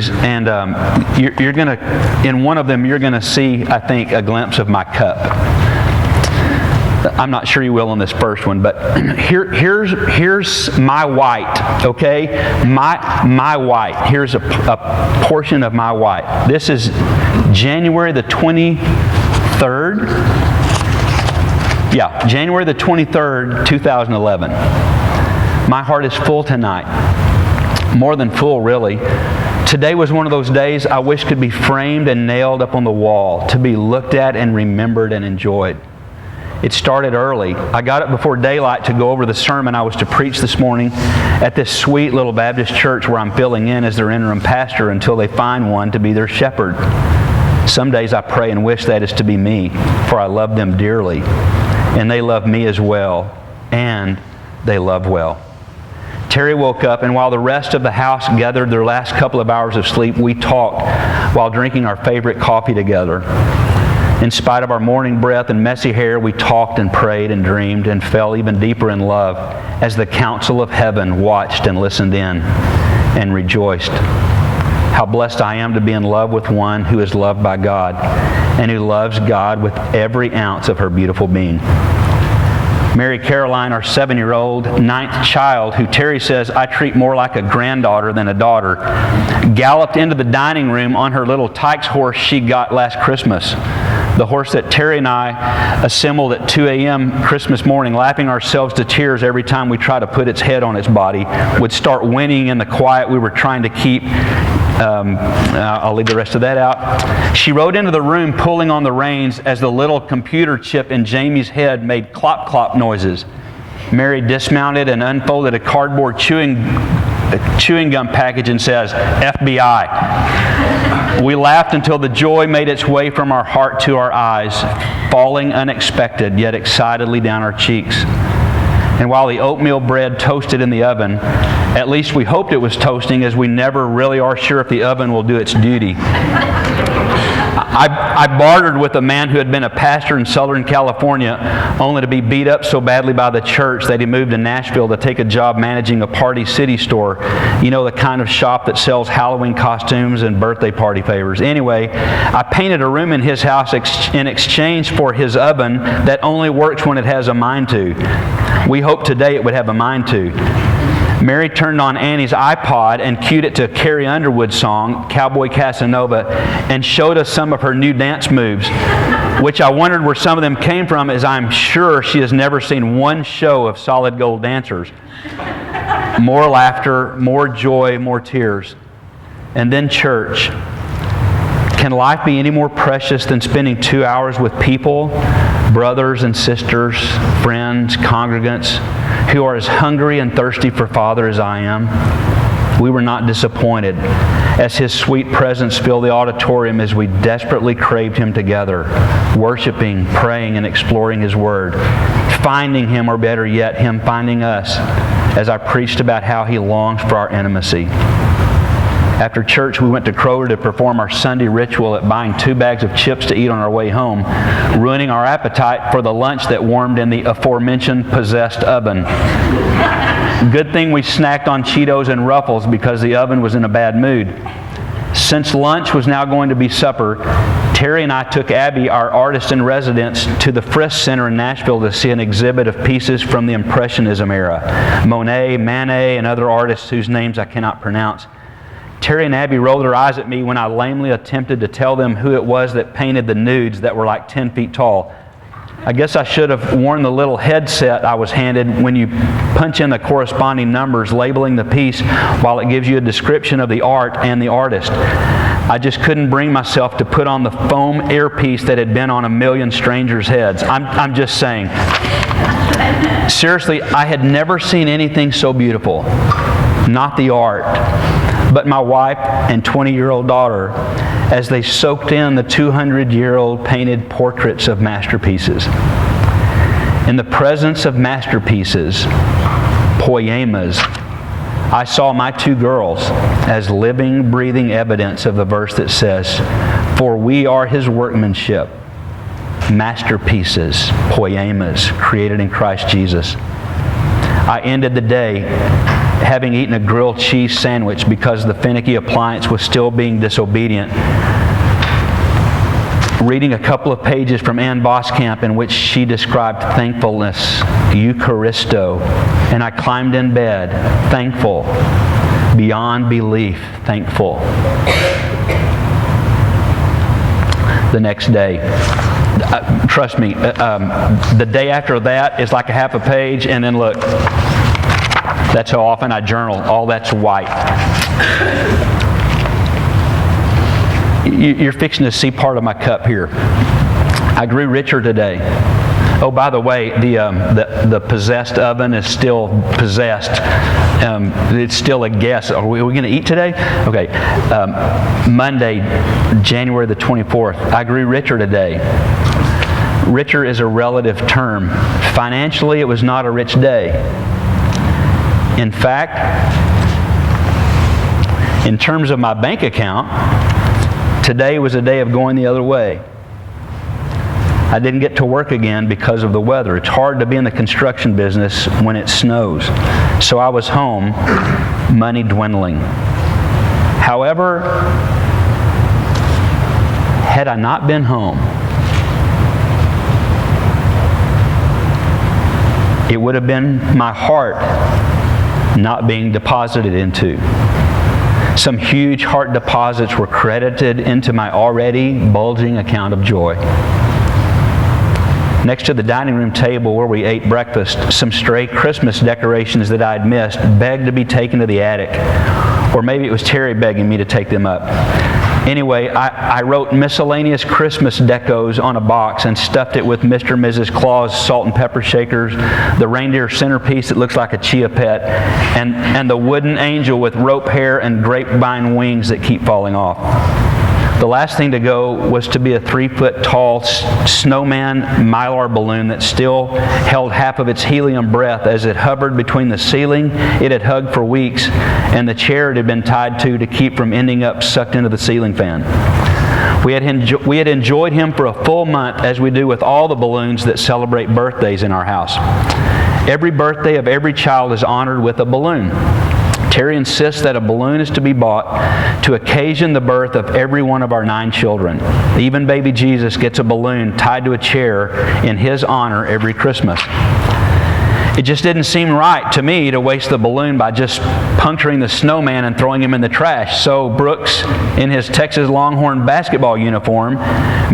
series, and you're going to, in one of them, you're going to see, I think, a glimpse of my cup. I'm not sure you will on this first one, but here's my white, okay? My white. Here's a portion of my white. This is January the 23rd. Yeah, January the 23rd, 2011. My heart is full tonight. More than full, really. Today was one of those days I wish could be framed and nailed up on the wall, to be looked at and remembered and enjoyed. It started early. I got up before daylight to go over the sermon I was to preach this morning at this sweet little Baptist church where I'm filling in as their interim pastor until they find one to be their shepherd. Some days I pray and wish that is to be me, for I love them dearly, and they love me as well, and they love well. Terry woke up, and while the rest of the house gathered their last couple of hours of sleep, we talked while drinking our favorite coffee together. In spite of our morning breath and messy hair, we talked and prayed and dreamed and fell even deeper in love as the council of heaven watched and listened in and rejoiced. How blessed I am to be in love with one who is loved by God and who loves God with every ounce of her beautiful being. Mary Caroline, our 7-year-old, ninth child, who Terry says I treat more like a granddaughter than a daughter, galloped into the dining room on her little Tykes horse she got last Christmas. The horse that Terry and I assembled at 2 a.m. Christmas morning, laughing ourselves to tears every time we try to put its head on its body, would start whinnying in the quiet we were trying to keep. I'll leave the rest of that out. She rode into the room pulling on the reins as the little computer chip in Jamie's head made clop-clop noises. Mary dismounted and unfolded a cardboard chewing gum package and says, FBI. We laughed until the joy made its way from our heart to our eyes, falling unexpected yet excitedly down our cheeks. And while the oatmeal bread toasted in the oven, at least we hoped it was toasting, as we never really are sure if the oven will do its duty. I bartered with a man who had been a pastor in Southern California, only to be beat up so badly by the church that he moved to Nashville to take a job managing a Party City store. You know, the kind of shop that sells Halloween costumes and birthday party favors. Anyway, I painted a room in his house in exchange for his oven that only works when it has a mind to. We hoped today it would have a mind to. Mary turned on Annie's iPod and cued it to a Carrie Underwood song, Cowboy Casanova, and showed us some of her new dance moves, which I wondered where some of them came from, as I'm sure she has never seen one show of solid gold dancers. More laughter, more joy, more tears. And then church. Can life be any more precious than spending 2 hours with people, brothers and sisters, friends, congregants, who are as hungry and thirsty for Father as I am? We were not disappointed as His sweet presence filled the auditorium as we desperately craved Him together, worshiping, praying, and exploring His Word, finding Him, or better yet, Him finding us, as I preached about how He longs for our intimacy. After church, we went to Kroger to perform our Sunday ritual at buying 2 bags of chips to eat on our way home, ruining our appetite for the lunch that warmed in the aforementioned possessed oven. Good thing we snacked on Cheetos and Ruffles because the oven was in a bad mood. Since lunch was now going to be supper, Terry and I took Abby, our artist in residence, to the Frisk Center in Nashville to see an exhibit of pieces from the Impressionism era. Monet, Manet, and other artists whose names I cannot pronounce. Terry and Abby rolled their eyes at me when I lamely attempted to tell them who it was that painted the nudes that were like 10 feet tall. I guess I should have worn the little headset I was handed when you punch in the corresponding numbers labeling the piece while it gives you a description of the art and the artist. I just couldn't bring myself to put on the foam earpiece that had been on a million strangers' heads. I'm just saying. Seriously, I had never seen anything so beautiful. Not the art, but my wife and 20-year-old daughter as they soaked in the 200-year-old painted portraits of masterpieces. In the presence of masterpieces, poemas, I saw my 2 girls as living, breathing evidence of the verse that says, "For we are His workmanship, masterpieces, poemas, created in Christ Jesus." I ended the day having eaten a grilled cheese sandwich because the finicky appliance was still being disobedient, reading a couple of pages from Ann Boskamp in which she described thankfulness, Eucharisto, and I climbed in bed, thankful, beyond belief, thankful. The next day, trust me, the day after that is like a half a page, and then look, that's how often I journal. All that's white. You're fixing to see part of my cup here. I grew richer today. Oh, by the way, the possessed oven is still possessed. It's still a guess. Are we going to eat today? Okay. Monday, January the 24th. I grew richer today. Richer is a relative term. Financially, it was not a rich day. In fact, in terms of my bank account, today was a day of going the other way. I didn't get to work again because of the weather. It's hard to be in the construction business when it snows. So I was home, money dwindling. However, had I not been home, it would have been my heart not being deposited into. Some huge heart deposits were credited into my already bulging account of joy. Next to the dining room table where we ate breakfast, some stray Christmas decorations that I had missed begged to be taken to the attic. Or maybe it was Terry begging me to take them up. Anyway, I wrote miscellaneous Christmas decos on a box and stuffed it with Mr. and Mrs. Claus salt and pepper shakers, the reindeer centerpiece that looks like a chia pet, and the wooden angel with rope hair and grapevine wings that keep falling off. The last thing to go was to be a 3-foot-tall snowman mylar balloon that still held half of its helium breath as it hovered between the ceiling it had hugged for weeks and the chair it had been tied to keep from ending up sucked into the ceiling fan. We had enjoyed him for a full month, as we do with all the balloons that celebrate birthdays in our house. Every birthday of every child is honored with a balloon. Terry insists that a balloon is to be bought to occasion the birth of every one of our 9 children. Even baby Jesus gets a balloon tied to a chair in his honor every Christmas. It just didn't seem right to me to waste the balloon by just puncturing the snowman and throwing him in the trash. So Brooks, in his Texas Longhorn basketball uniform,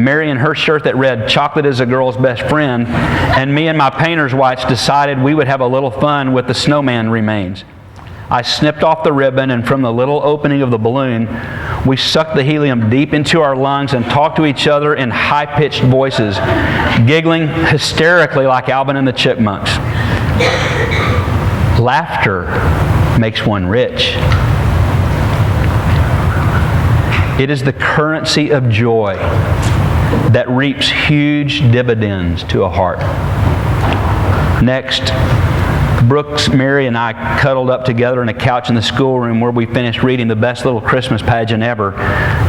Mary in her shirt that read, "Chocolate is a girl's best friend," and me in my painter's whites decided we would have a little fun with the snowman remains. I snipped off the ribbon, and from the little opening of the balloon, we sucked the helium deep into our lungs and talked to each other in high-pitched voices, giggling hysterically like Alvin and the Chipmunks. Laughter makes one rich. It is the currency of joy that reaps huge dividends to a heart. Next, Brooks, Mary, and I cuddled up together on a couch in the schoolroom where we finished reading the best little Christmas pageant ever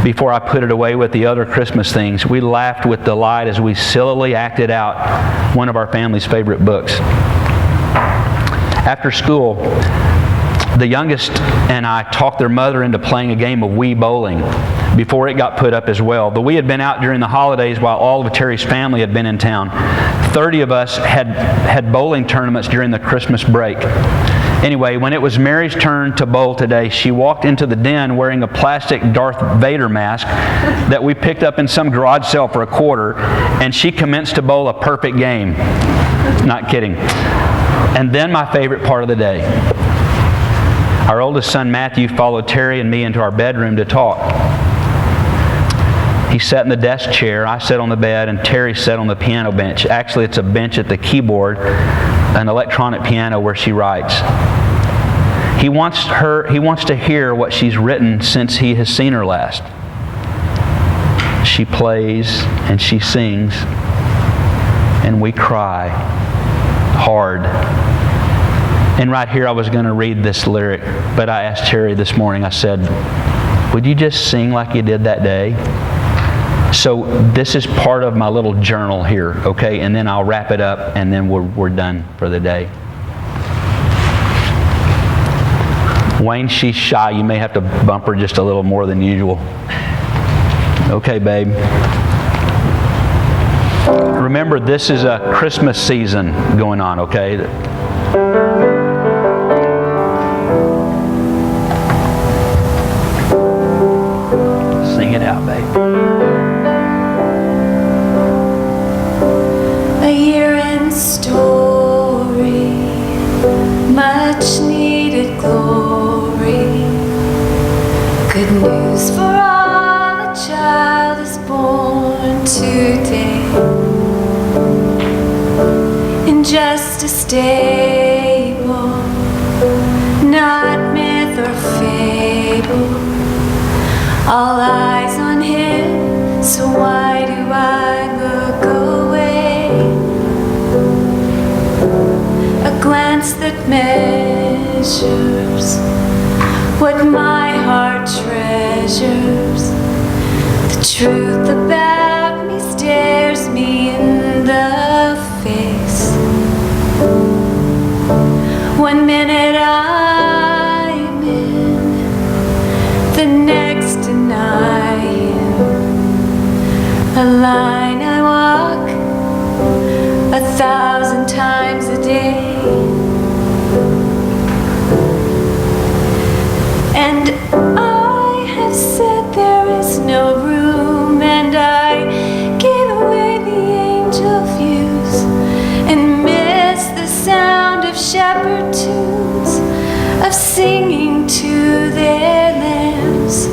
before I put it away with the other Christmas things. We laughed with delight as we sillily acted out one of our family's favorite books. After school, the youngest and I talked their mother into playing a game of Wii bowling before it got put up as well. The Wii had been out during the holidays while all of Terry's family had been in town. 30 of us had bowling tournaments during the Christmas break. Anyway, when it was Mary's turn to bowl today, she walked into the den wearing a plastic Darth Vader mask that we picked up in some garage sale for $0.25, and she commenced to bowl a perfect game. Not kidding. And then my favorite part of the day. Our oldest son, Matthew, followed Terry and me into our bedroom to talk. He sat in the desk chair, I sat on the bed, and Terry sat on the piano bench. Actually, it's a bench at the keyboard, an electronic piano where she writes. He wants to hear what she's written since he has seen her last. She plays and she sings, and we cry hard. And right here I was going to read this lyric, but I asked Terry this morning, I said, would you just sing like you did that day? So this is part of my little journal here, okay? And then I'll wrap it up, and then we're done for the day. Wayne, she's shy. You may have to bump her just a little more than usual. Okay, babe. Remember, this is a Christmas season going on, okay? Sing it out, babe. A year-end story, much needed glory. Good news for all, a child is born today. In just a stable, not myth or fable. All eyes on him, so why do I look away? A glance that measures what my heart treasures. The truth about me stares me in the face. 1 minute I'm in, the next deny him. A line I walk 1,000 times a day. And I have said there is no room, and I gave away the angel views and missed the sound of shepherd tunes, of singing to their lambs.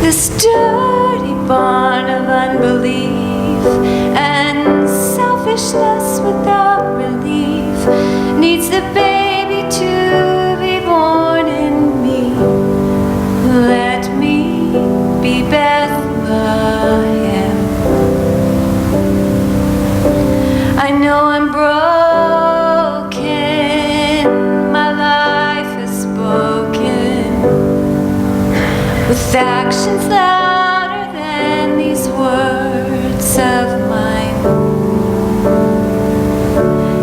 This dirty barn of unbelief and selfishness without relief needs the baby to be born in me. Let me be Bethlehem. I know I'm broken, my life has spoken, with actions louder than these words of mine.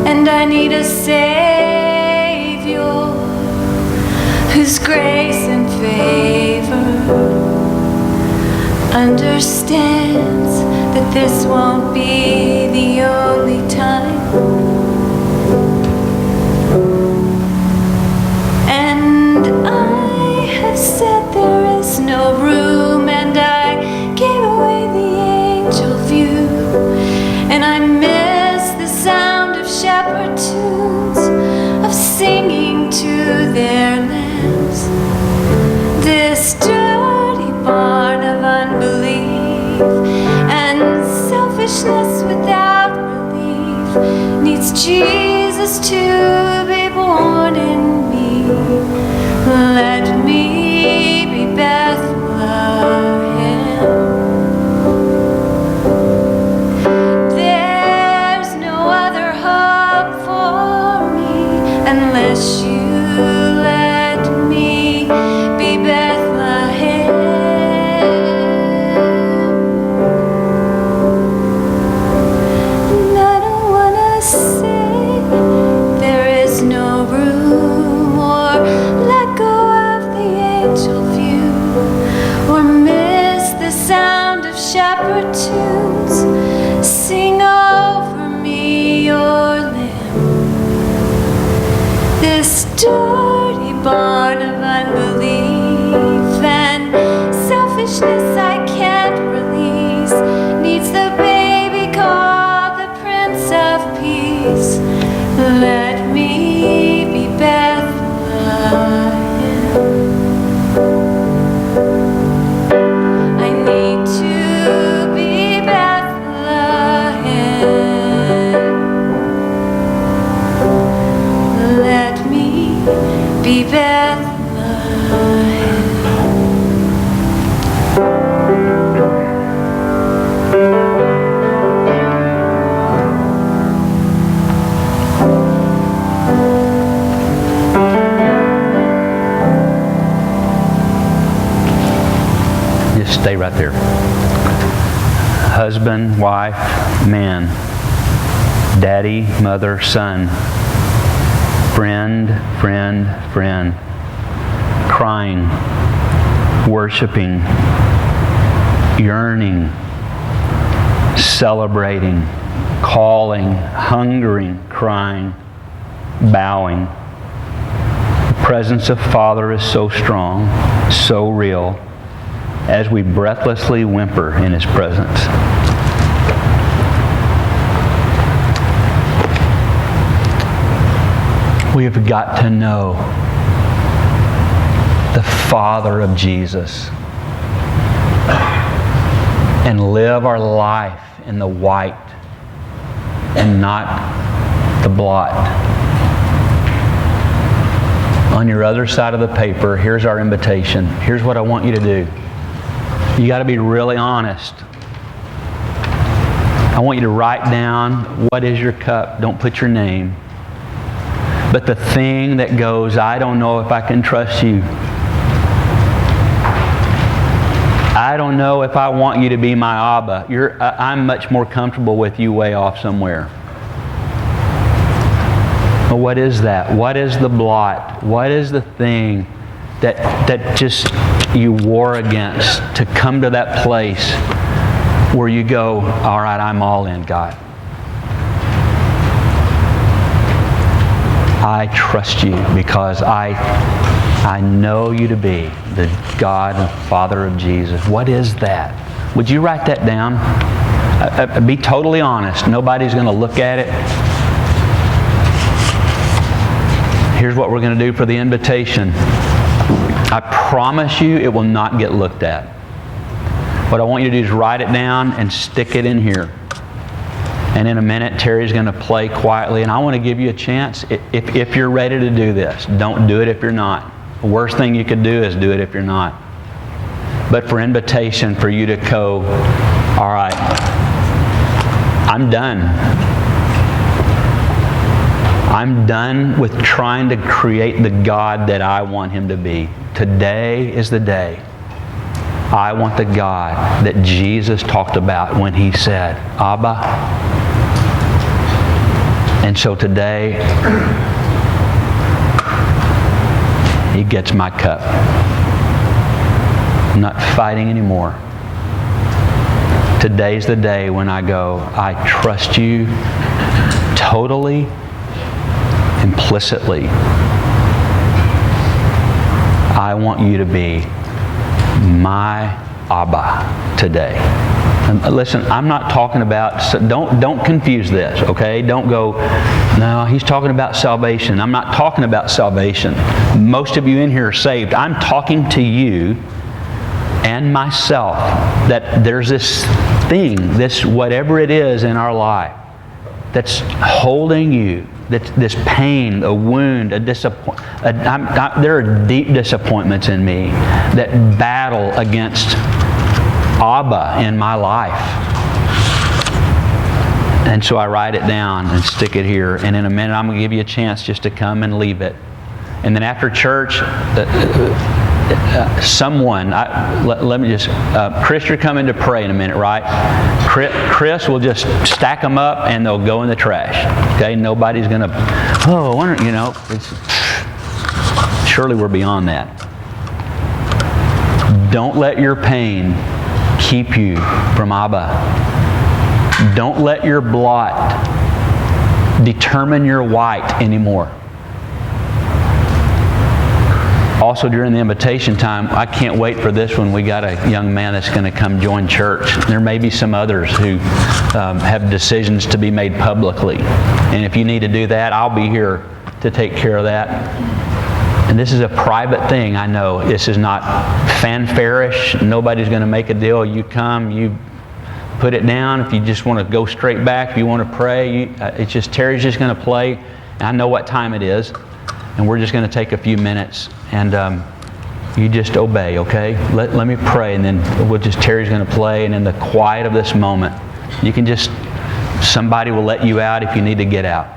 And I need a Savior whose grace and favor understands that this won't be the only time. And I have said there is no room, and I gave away the angel view, and I miss the sound of shepherd tunes, of singing to their lambs. This dirty barn of unbelief and selfishness without relief needs Jesus to be born in me. Let me be Bethlehem. There's no other hope for me unless you let me be Bethlehem. And I don't want to say there is no room, or let go of the angel view, or miss the sound of shepherd tunes. Sing over me your lamb. This dirty barn of unbelief and selfishness I can't release needs the baby called the Prince of Peace. Let me be Bethlehem. I need to be Bethlehem. Let me be Bethlehem. Just stay right there. Husband, wife, man. Daddy, mother, son. Friend, friend, friend. crying, worshiping, yearning, celebrating, calling, hungering, crying, bowing. The presence of Father is so strong, so real, as we breathlessly whimper in His presence. We have got to know the Father of Jesus and live our life in the white and not the blot. On your other side of the paper, here's our invitation. Here's what I want you to do. You got to be really honest. I want you to write down, what is your cup? Don't put your name. But the thing that goes, I don't know if I can trust you. I don't know if I want you to be my Abba. I'm much more comfortable with you way off somewhere. But what is that? What is the blot? What is the thing that just you war against to come to that place where you go, all right, I'm all in, God. I trust you because I know you to be the God and Father of Jesus. What is that? Would you write that down? Be totally honest. Nobody's going to look at it. Here's what we're going to do for the invitation. I promise you it will not get looked at. What I want you to do is write it down and stick it in here. And in a minute, Terry's going to play quietly. And I want to give you a chance. If you're ready to do this, don't do it if you're not. The worst thing you could do is do it if you're not. But for invitation, for you to go, all right, I'm done. I'm done with trying to create the God that I want Him to be. Today is the day. I want the God that Jesus talked about when He said, Abba. And so today, He gets my cup. I'm not fighting anymore. Today's the day when I go, I trust you totally, implicitly. I want you to be my Abba today. And listen, I'm not talking about, don't confuse this, okay? Don't go, no, he's talking about salvation. I'm not talking about salvation. Most of you in here are saved. I'm talking to you and myself that there's this thing, this whatever it is in our life that's holding you, this pain, a wound, a disappointment. There are deep disappointments in me that battle against Abba in my life. And so I write it down and stick it here. And in a minute, I'm going to give you a chance just to come and leave it. And then after church, Chris, you're coming to pray in a minute, right? Chris will just stack them up and they'll go in the trash. Okay? Nobody's going to, I wonder, surely we're beyond that. Don't let your pain keep you from Abba. Don't let your blot determine your white anymore. Also, during the invitation time, I can't wait for this one. We got a young man that's going to come join church. There may be some others who have decisions to be made publicly. And if you need to do that, I'll be here to take care of that. And this is a private thing, I know. This is not fanfare-ish. Nobody's going to make a deal. You come, you put it down. If you just want to go straight back, if you want to pray, Terry's just going to play. And I know what time it is. And we're just going to take a few minutes. And you just obey, okay? Let me pray, and then Terry's going to play, and in the quiet of this moment, somebody will let you out if you need to get out.